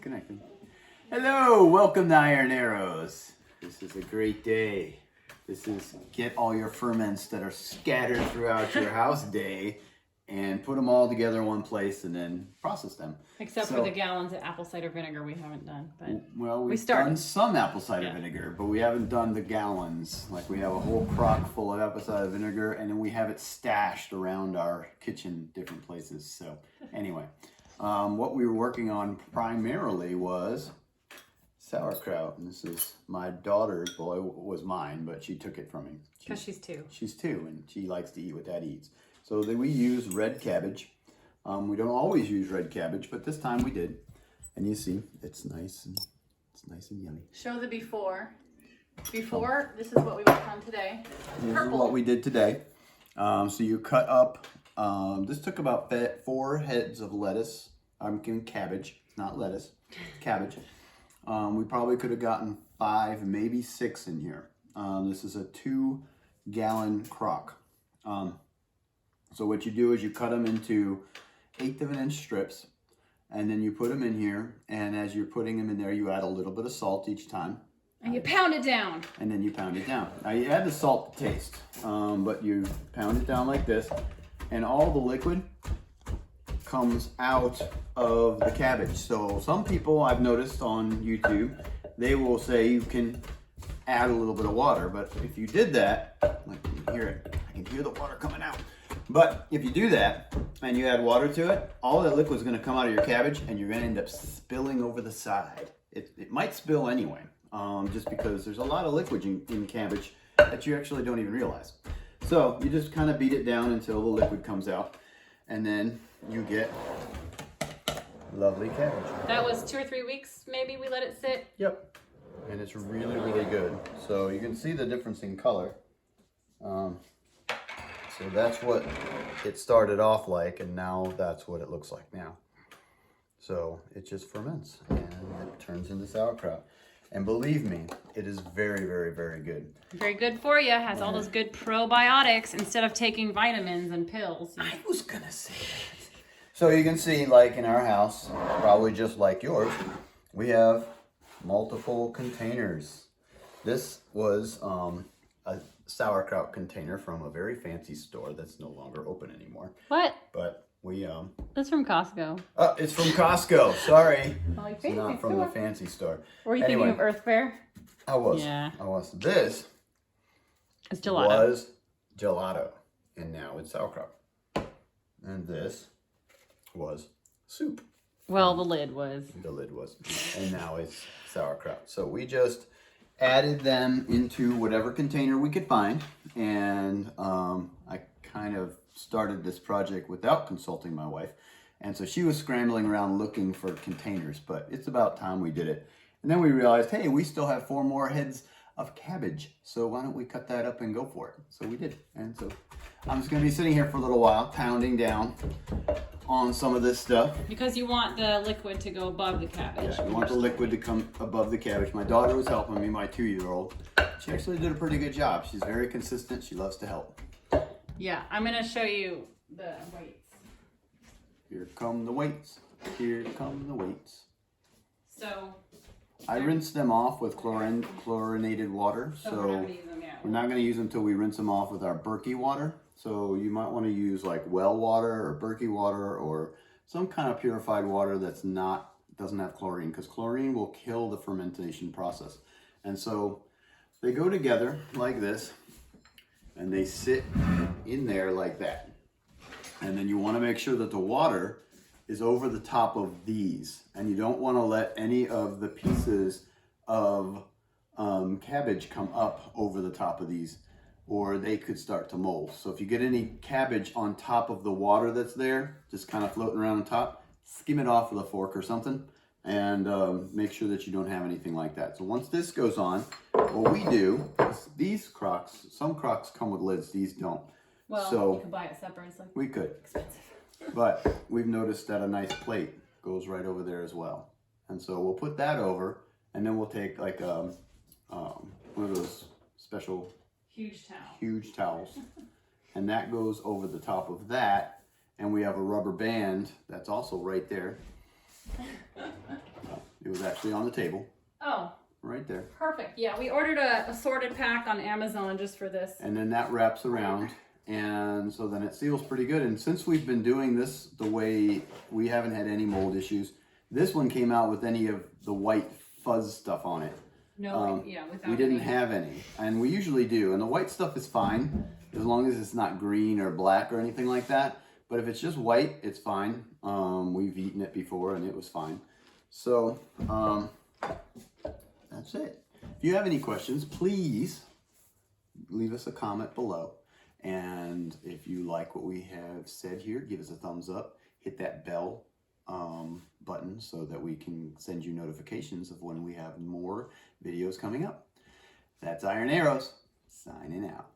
Connected. Hello, welcome to Iron Arrows. This is a great day. This is get all your ferments that are scattered throughout your house day and put them all together in one place and then process them. Except for the gallons of apple cider vinegar we haven't done. But well, we've done some apple cider vinegar, but we haven't done the gallons. Like we have a whole crock full of apple cider vinegar and then we have it stashed around our kitchen different places. So anyway. What we were working on primarily was sauerkraut, and this is my daughter's. Well, it was mine, but she took it from me. Because she's 2. She's 2, and she likes to eat what Dad eats. So then we use red cabbage. We don't always use red cabbage, but this time we did. And you see, it's nice and yummy. Show the before. Before, this is what we worked on today. This is what we did today. So you cut up. This took about 4 heads of lettuce. I'm getting cabbage, not lettuce, cabbage. We probably could have gotten 5, maybe 6 in here. This is a 2-gallon crock. So what you do is you cut them into 1/8 of an inch strips, and then you put them in here. And as you're putting them in there, you add a little bit of salt each time. And you pound it down. And then you pound it down. Now you add the salt to taste, but you pound it down like this. And all the liquid comes out of the cabbage. So some people I've noticed on YouTube, they will say you can add a little bit of water, but if you did that, like you can hear it, I can hear the water coming out. But if you do that and you add water to it, all that liquid is going to come out of your cabbage and you're going to end up spilling over the side. It might spill anyway, just because there's a lot of liquid in cabbage that you actually don't even realize. So you just kind of beat it down until the liquid comes out, and then you get lovely cabbage. That was 2 or 3 weeks, maybe we let it sit. Yep, and it's really, really good. So you can see the difference in color. So that's what it started off like, and now that's what it looks like now. So it just ferments, and it turns into sauerkraut. And believe me, it is very, very, very good. Very good for you. Has all those good probiotics instead of taking vitamins and pills. I was gonna say that. So you can see, like in our house, probably just like yours, we have multiple containers. This was a sauerkraut container from a very fancy store that's no longer open anymore. What? But we That's from Costco. Oh, it's from Costco. Sorry, Like it's not from the fancy store. Were you thinking of Earth Fare? I was. Yeah. I was. This It's gelato. was gelato, and now it's sauerkraut. And this was soup. Well, the lid was. The lid was, and now it's sauerkraut. So we just added them into whatever container we could find, and I kind of started this project without consulting my wife, and so she was scrambling around looking for containers, but it's about time we did it. And then we realized, hey, we still have 4 more heads of cabbage, so why don't we cut that up and go for it? So we did, and so I'm just going to be sitting here for a little while, pounding down on some of this stuff. Because you want the liquid to go above the cabbage. Yeah, you want the liquid to come above the cabbage. My daughter was helping me, my 2-year-old. She actually did a pretty good job. She's very consistent. She loves to help. Yeah, I'm going to show you the weights. Here come the weights. Here come the weights. So I rinsed them off with chlorinated water. we're not going to use them yet. We're not going to use them until we rinse them off with our Berkey water. So you might want to use like well water or Berkey water or some kind of purified water that's doesn't have chlorine, because chlorine will kill the fermentation process. And so they go together like this, and they sit in there like that. And then you want to make sure that the water is over the top of these, and you don't want to let any of the pieces of cabbage come up over the top of these, or they could start to mold. So if you get any cabbage on top of the water that's there, just kind of floating around on top, skim it off with a fork or something, and make sure that you don't have anything like that. So once this goes on, what we do is these crocks, some crocks come with lids, these don't. Well, so you could buy it separate. It's like we could. expensive. But we've noticed that a nice plate goes right over there as well. And so we'll put that over, and then we'll take like one of those special huge towels, and that goes over the top of that, and we have a rubber band that's also right there. It was actually on the table, Oh, right there. perfect. Yeah, we ordered a assorted pack on Amazon just for this. And then that wraps around, and so then it seals pretty good. And since we've been doing this the way, we haven't had any mold issues. This one came out with any of the white fuzz stuff on it. No, yeah, without We didn't any- have any, and we usually do. And the white stuff is fine as long as it's not green or black or anything like that. But if it's just white, it's fine. We've eaten it before and it was fine. So that's it. If you have any questions, please leave us a comment below. And if you like what we have said here, give us a thumbs up. Hit that bell button so that we can send you notifications of when we have more videos coming up. That's Iron Arrows, signing out.